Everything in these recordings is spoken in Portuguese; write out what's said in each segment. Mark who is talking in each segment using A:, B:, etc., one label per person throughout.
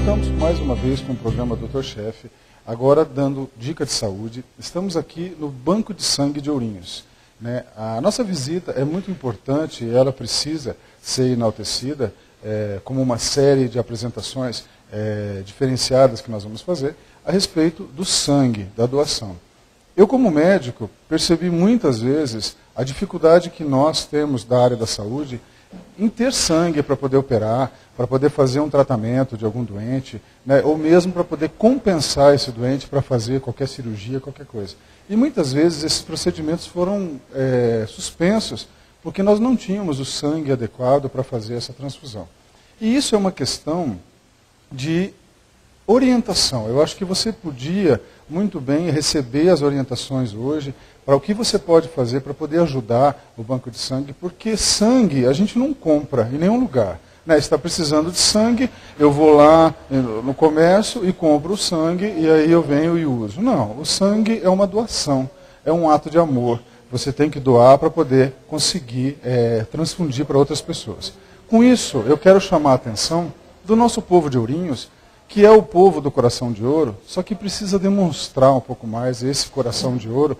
A: Voltamos mais uma vez com o programa Dr. Chefe, agora dando dica de saúde. Estamos aqui no Banco de Sangue de Ourinhos. A nossa visita é muito importante e ela precisa ser enaltecida, como uma série de apresentações diferenciadas que nós vamos fazer a respeito do sangue, da doação. Eu, como médico, percebi muitas vezes a dificuldade que nós temos da área da saúde em ter sangue para poder operar, para poder fazer um tratamento de algum doente, ou mesmo para poder compensar esse doente para fazer qualquer cirurgia, qualquer coisa. E muitas vezes esses procedimentos foram suspensos porque nós não tínhamos o sangue adequado para fazer essa transfusão. E isso é uma questão de orientação. Eu acho que você podia muito bem receber as orientações hoje para o que você pode fazer para poder ajudar o banco de sangue, porque sangue a gente não compra em nenhum lugar. Está precisando de sangue, eu vou lá no comércio e compro o sangue e aí eu venho e uso. Não, o sangue é uma doação, é um ato de amor. Você tem que doar para poder conseguir transfundir para outras pessoas. Com isso, eu quero chamar a atenção do nosso povo de Ourinhos, que é o povo do coração de ouro, só que precisa demonstrar um pouco mais esse coração de ouro,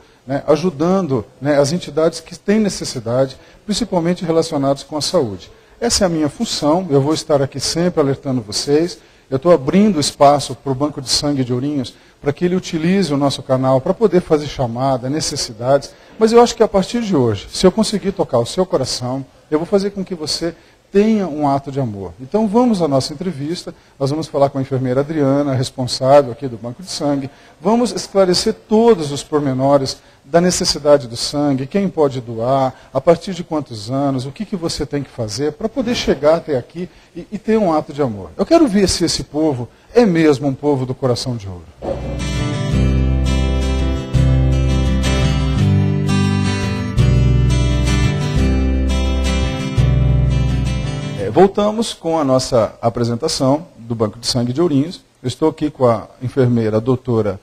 A: ajudando as entidades que têm necessidade, principalmente relacionadas com a saúde. Essa é a minha função, eu vou estar aqui sempre alertando vocês. Eu estou abrindo espaço para o Banco de Sangue de Ourinhos, para que ele utilize o nosso canal para poder fazer chamada, necessidades. Mas eu acho que a partir de hoje, se eu conseguir tocar o seu coração, eu vou fazer com que você tenha um ato de amor. Então vamos à nossa entrevista, nós vamos falar com a enfermeira Adriana, responsável aqui do Banco de Sangue, vamos esclarecer todos os pormenores da necessidade do sangue, quem pode doar, a partir de quantos anos, o que você tem que fazer para poder chegar até aqui e ter um ato de amor. Eu quero ver se esse povo é mesmo um povo do coração de ouro. Voltamos com a nossa apresentação do Banco de Sangue de Ourinhos. Eu estou aqui com a enfermeira, a doutora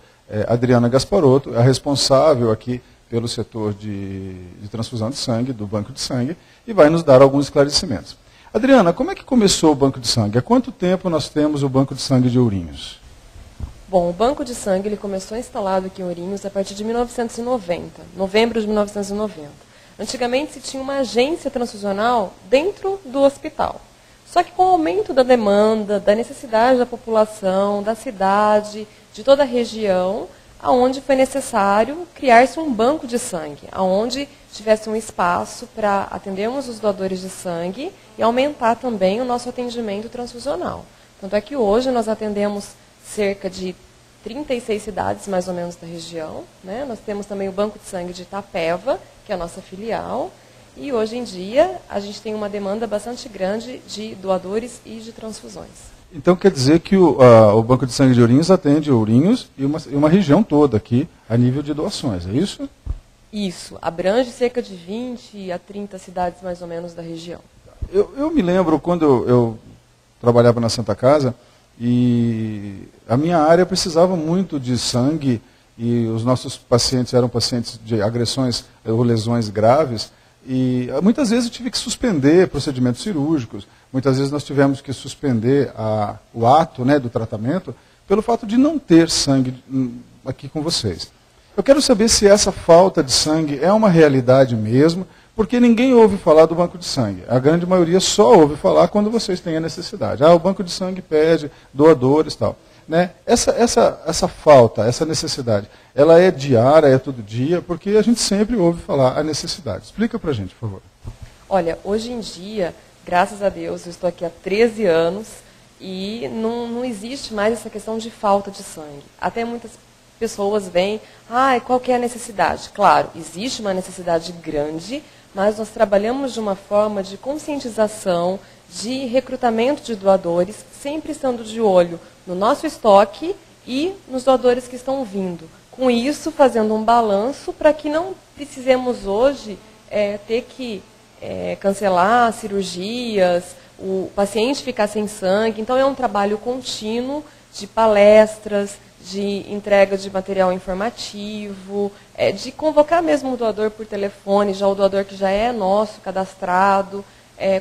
A: Adriana Gasparotto, a responsável aqui pelo setor de transfusão de sangue, do Banco de Sangue, e vai nos dar alguns esclarecimentos. Adriana, como é que começou o Banco de Sangue? Há quanto tempo nós temos o Banco de Sangue de Ourinhos?
B: Bom, o Banco de Sangue ele começou instalado aqui em Ourinhos a partir de 1990, novembro de 1990. Antigamente se tinha uma agência transfusional dentro do hospital. Só que com o aumento da demanda, da necessidade da população, da cidade, de toda a região, aonde foi necessário criar-se um banco de sangue, aonde tivesse um espaço para atendermos os doadores de sangue e aumentar também o nosso atendimento transfusional. Tanto é que hoje nós atendemos cerca de 36 cidades, mais ou menos, da região. Nós temos também o Banco de Sangue de Itapeva, que é a nossa filial. E hoje em dia a gente tem uma demanda bastante grande de doadores e de transfusões.
A: Então quer dizer que o Banco de Sangue de Ourinhos atende Ourinhos e uma região toda aqui a nível de doações, é isso?
B: Isso, abrange cerca de 20 a 30 cidades mais ou menos da região.
A: Eu me lembro quando eu trabalhava na Santa Casa e a minha área precisava muito de sangue e os nossos pacientes eram pacientes de agressões ou lesões graves. E muitas vezes eu tive que suspender procedimentos cirúrgicos, muitas vezes nós tivemos que suspender o ato do tratamento pelo fato de não ter sangue aqui com vocês. Eu quero saber se essa falta de sangue é uma realidade mesmo, porque ninguém ouve falar do banco de sangue. A grande maioria só ouve falar quando vocês têm a necessidade. O banco de sangue pede doadores e tal. Essa falta, essa necessidade, ela é diária, é todo dia, porque a gente sempre ouve falar a necessidade. Explica para a gente, por favor.
B: Olha, hoje em dia, graças a Deus, eu estou aqui há 13 anos e não existe mais essa questão de falta de sangue. Até muitas pessoas veem, qual que é a necessidade? Claro, existe uma necessidade grande, mas nós trabalhamos de uma forma de conscientização, de recrutamento de doadores, sempre estando de olho no nosso estoque e nos doadores que estão vindo. Com isso, fazendo um balanço para que não precisemos hoje ter que cancelar cirurgias, o paciente ficar sem sangue. Então, é um trabalho contínuo de palestras, de entrega de material informativo, de convocar mesmo o doador por telefone, já o doador que já é nosso, cadastrado,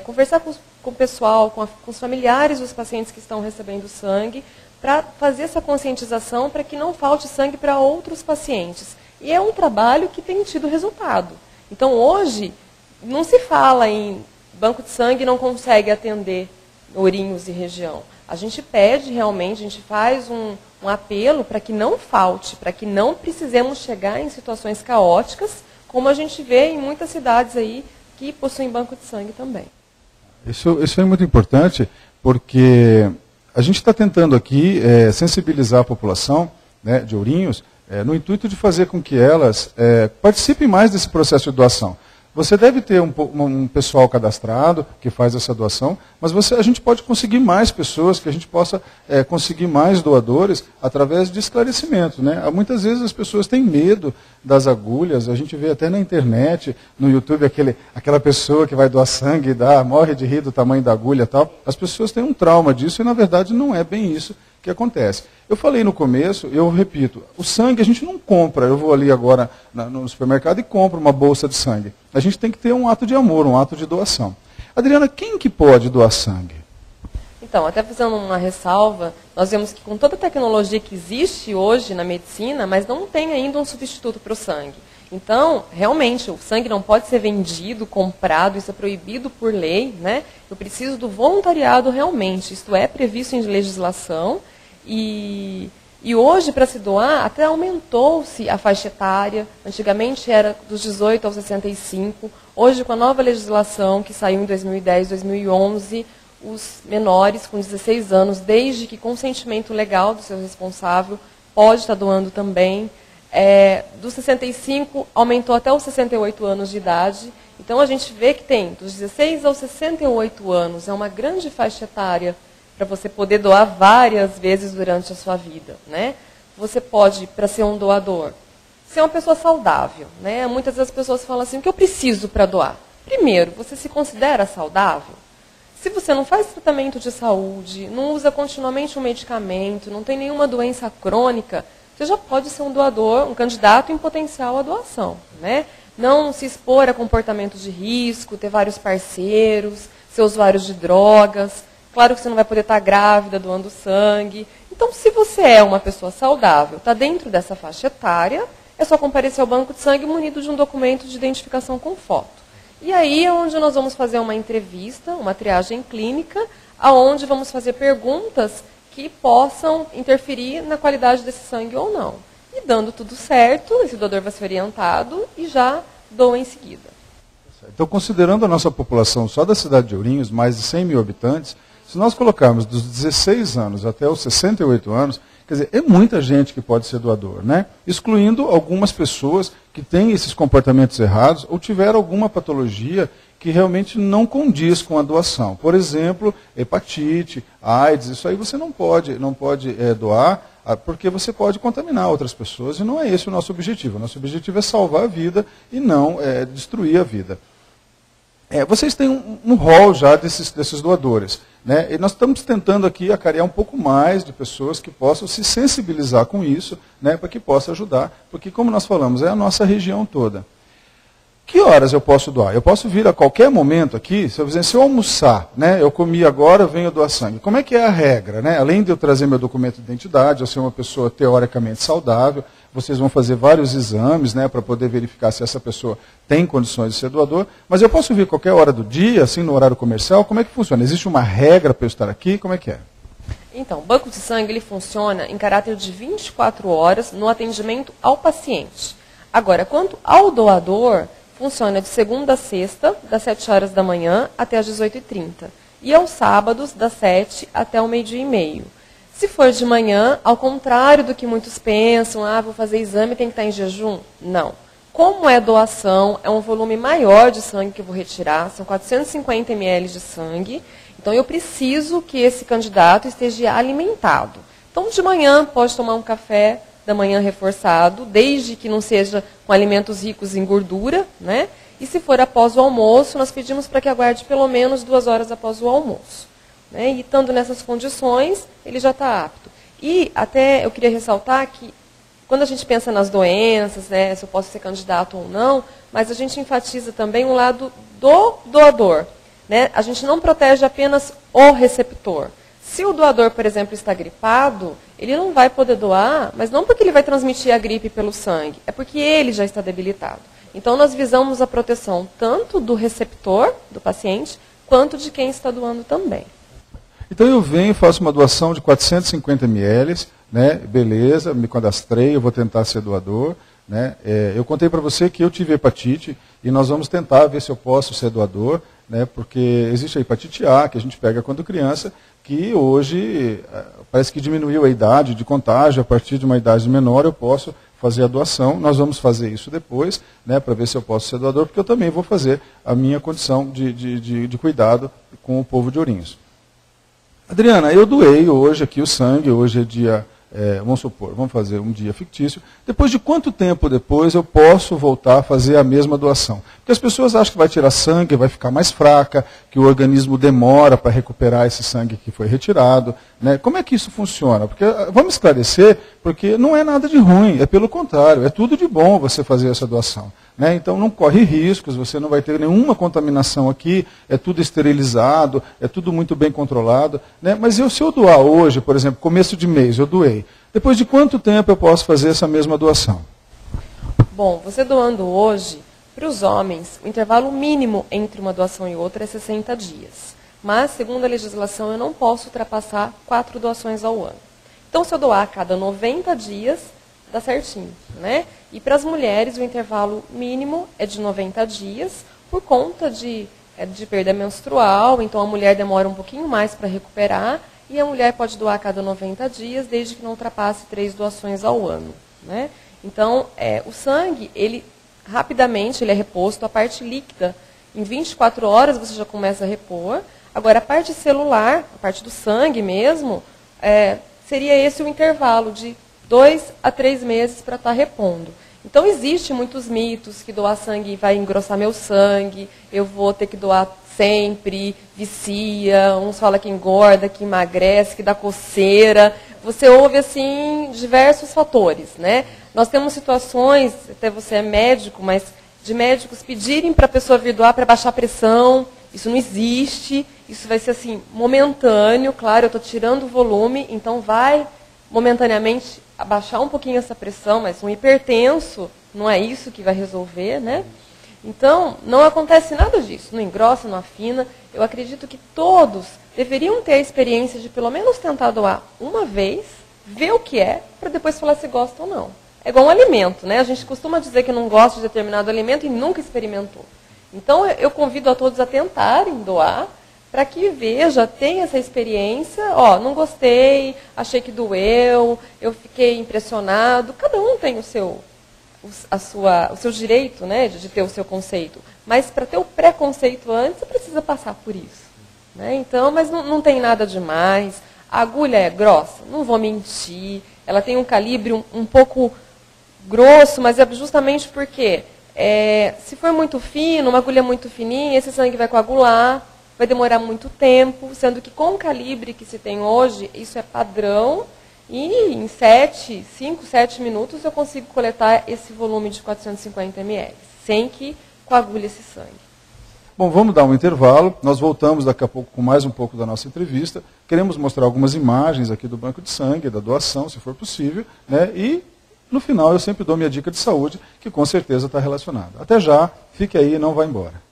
B: conversar com com o pessoal, com os familiares dos pacientes que estão recebendo sangue, para fazer essa conscientização para que não falte sangue para outros pacientes. E é um trabalho que tem tido resultado. Então, hoje, não se fala em banco de sangue não consegue atender Ourinhos e região. A gente pede realmente, a gente faz um apelo para que não falte, para que não precisemos chegar em situações caóticas, como a gente vê em muitas cidades aí que possuem banco de sangue também.
A: Isso é muito importante, porque a gente está tentando aqui sensibilizar a população, né, de Ourinhos, no intuito de fazer com que elas participem mais desse processo de doação. Você deve ter um pessoal cadastrado que faz essa doação, mas a gente pode conseguir mais pessoas, que a gente possa conseguir mais doadores através de esclarecimento, né? Muitas vezes as pessoas têm medo das agulhas, a gente vê até na internet, no YouTube, aquela pessoa que vai doar sangue e morre de rir do tamanho da agulha e tal. As pessoas têm um trauma disso e, na verdade, não é bem isso que acontece. Eu falei no começo, eu repito, o sangue a gente não compra, eu vou ali agora no supermercado e compro uma bolsa de sangue. A gente tem que ter um ato de amor, um ato de doação. Adriana, quem que pode doar sangue?
B: Então, até fazendo uma ressalva, nós vemos que com toda a tecnologia que existe hoje na medicina, mas não tem ainda um substituto para o sangue. Então, realmente, o sangue não pode ser vendido, comprado, isso é proibido por lei, né? Eu preciso do voluntariado realmente, isto é previsto em legislação. E hoje, para se doar, até aumentou-se a faixa etária. Antigamente era dos 18 aos 65. Hoje, com a nova legislação que saiu em 2010, 2011, os menores com 16 anos, desde que consentimento legal do seu responsável, pode estar doando também. Dos 65 aumentou até os 68 anos de idade. Então, a gente vê que tem dos 16 aos 68 anos, é uma grande faixa etária para você poder doar várias vezes durante a sua vida, né? Você pode, para ser um doador, ser uma pessoa saudável, né? Muitas vezes as pessoas falam assim, o que eu preciso para doar? Primeiro, você se considera saudável? Se você não faz tratamento de saúde, não usa continuamente um medicamento, não tem nenhuma doença crônica, você já pode ser um doador, um candidato em potencial à doação, né? Não se expor a comportamentos de risco, ter vários parceiros, ser usuário de drogas. Claro que você não vai poder estar grávida, doando sangue. Então, se você é uma pessoa saudável, está dentro dessa faixa etária, é só comparecer ao banco de sangue munido de um documento de identificação com foto. E aí é onde nós vamos fazer uma entrevista, uma triagem clínica, aonde vamos fazer perguntas que possam interferir na qualidade desse sangue ou não. E dando tudo certo, esse doador vai ser orientado e já doa em seguida.
A: Então, considerando a nossa população só da cidade de Ourinhos, mais de 100 mil habitantes, se nós colocarmos dos 16 anos até os 68 anos, quer dizer, é muita gente que pode ser doador, né? Excluindo algumas pessoas que têm esses comportamentos errados ou tiveram alguma patologia que realmente não condiz com a doação. Por exemplo, hepatite, AIDS, isso aí você não pode doar, porque você pode contaminar outras pessoas e não é esse o nosso objetivo. O nosso objetivo é salvar a vida e não destruir a vida. Vocês têm um rol já desses doadores, né? E nós estamos tentando aqui acarear um pouco mais de pessoas que possam se sensibilizar com isso, né, para que possa ajudar, porque, como nós falamos, é a nossa região toda. Que horas eu posso doar? Eu posso vir a qualquer momento aqui, se eu almoçar, né, eu comi agora, eu venho doar sangue. Como é que é a regra, né? Além de eu trazer meu documento de identidade, eu ser uma pessoa teoricamente saudável, vocês vão fazer vários exames, né, para poder verificar se essa pessoa tem condições de ser doador, mas eu posso vir qualquer hora do dia, assim, no horário comercial? Como é que funciona? Existe uma regra para eu estar aqui? Como é que é?
B: Então, o banco de sangue ele funciona em caráter de 24 horas no atendimento ao paciente. Agora, quanto ao doador, funciona de segunda a sexta, das 7 horas da manhã até as 18h30. E aos sábados, das 7 até o meio-dia e meio. Se for de manhã, ao contrário do que muitos pensam, vou fazer exame e tem que estar em jejum? Não. Como é doação, é um volume maior de sangue que eu vou retirar, são 450 ml de sangue, então eu preciso que esse candidato esteja alimentado. Então, de manhã, pode tomar um café da manhã reforçado, desde que não seja com alimentos ricos em gordura, né? E se for após o almoço, nós pedimos para que aguarde pelo menos 2 horas após o almoço. Né? E estando nessas condições, ele já está apto. E até eu queria ressaltar que, quando a gente pensa nas doenças, né, se eu posso ser candidato ou não, mas a gente enfatiza também o lado do doador. né, a gente não protege apenas o receptor. Se o doador, por exemplo, está gripado, ele não vai poder doar, mas não porque ele vai transmitir a gripe pelo sangue, é porque ele já está debilitado. Então, nós visamos a proteção tanto do receptor, do paciente, quanto de quem está doando também.
A: Então, eu venho, faço uma doação de 450 ml, né, beleza, me cadastrei, eu vou tentar ser doador. Né? Eu contei para você que eu tive hepatite e nós vamos tentar ver se eu posso ser doador, né? Porque existe a hepatite A, que a gente pega quando criança, que hoje parece que diminuiu a idade de contágio, a partir de uma idade menor eu posso fazer a doação. Nós vamos fazer isso depois, né, para ver se eu posso ser doador, porque eu também vou fazer a minha condição de cuidado com o povo de Ourinhos. Adriana, eu doei hoje aqui o sangue, hoje é dia... vamos supor, vamos fazer um dia fictício. Depois de quanto tempo depois eu posso voltar a fazer a mesma doação? Porque as pessoas acham que vai tirar sangue, vai ficar mais fraca, que o organismo demora para recuperar esse sangue que foi retirado. Né? Como é que isso funciona? Porque vamos esclarecer, porque não é nada de ruim, é pelo contrário, é tudo de bom você fazer essa doação. Né? Então não corre riscos, você não vai ter nenhuma contaminação aqui, é tudo esterilizado, é tudo muito bem controlado. Né? Mas se eu doar hoje, por exemplo, começo de mês, eu doei. Depois de quanto tempo eu posso fazer essa mesma doação?
B: Bom, você doando hoje, para os homens, o intervalo mínimo entre uma doação e outra é 60 dias. Mas, segundo a legislação, eu não posso ultrapassar 4 doações ao ano. Então, se eu doar a cada 90 dias, dá certinho, né? E para as mulheres, o intervalo mínimo é de 90 dias, por conta de perda menstrual, então a mulher demora um pouquinho mais para recuperar, e a mulher pode doar a cada 90 dias, desde que não ultrapasse 3 doações ao ano, né? Então, o sangue, ele rapidamente ele é reposto, a parte líquida, em 24 horas você já começa a repor. Agora, a parte celular, a parte do sangue mesmo, seria esse o intervalo de 2 a 3 meses para estar repondo. Então, existem muitos mitos que doar sangue vai engrossar meu sangue, eu vou ter que doar sempre, vicia, uns falam que engorda, que emagrece, que dá coceira. Você ouve, assim, diversos fatores, né? Nós temos situações, até você é médico, mas de médicos pedirem para a pessoa vir doar para baixar a pressão. Isso não existe, isso vai ser, assim, momentâneo. Claro, eu estou tirando o volume, então vai momentaneamente abaixar um pouquinho essa pressão, mas um hipertenso não é isso que vai resolver, né? Então, não acontece nada disso, não engrossa, não afina. Eu acredito que todos deveriam ter a experiência de pelo menos tentar doar uma vez, ver o que é, para depois falar se gosta ou não. É igual um alimento, né? A gente costuma dizer que não gosta de determinado alimento e nunca experimentou. Então, eu convido a todos a tentarem doar, para que veja, tenha essa experiência, não gostei, achei que doeu, eu fiquei impressionado. Cada um tem o seu direito, né, de ter o seu conceito. Mas para ter o preconceito antes, você precisa passar por isso. Né? Então, mas não tem nada demais. A agulha é grossa, não vou mentir. Ela tem um calibre um pouco grosso, mas é justamente porque se for muito fino, uma agulha muito fininha, esse sangue vai coagular, vai demorar muito tempo, sendo que com o calibre que se tem hoje, isso é padrão, e em 5, 7 minutos eu consigo coletar esse volume de 450 ml, sem que coagule esse sangue.
A: Bom, vamos dar um intervalo, nós voltamos daqui a pouco com mais um pouco da nossa entrevista, queremos mostrar algumas imagens aqui do banco de sangue, da doação, se for possível, né? E no final eu sempre dou minha dica de saúde, que com certeza está relacionada. Até já, fique aí e não vá embora.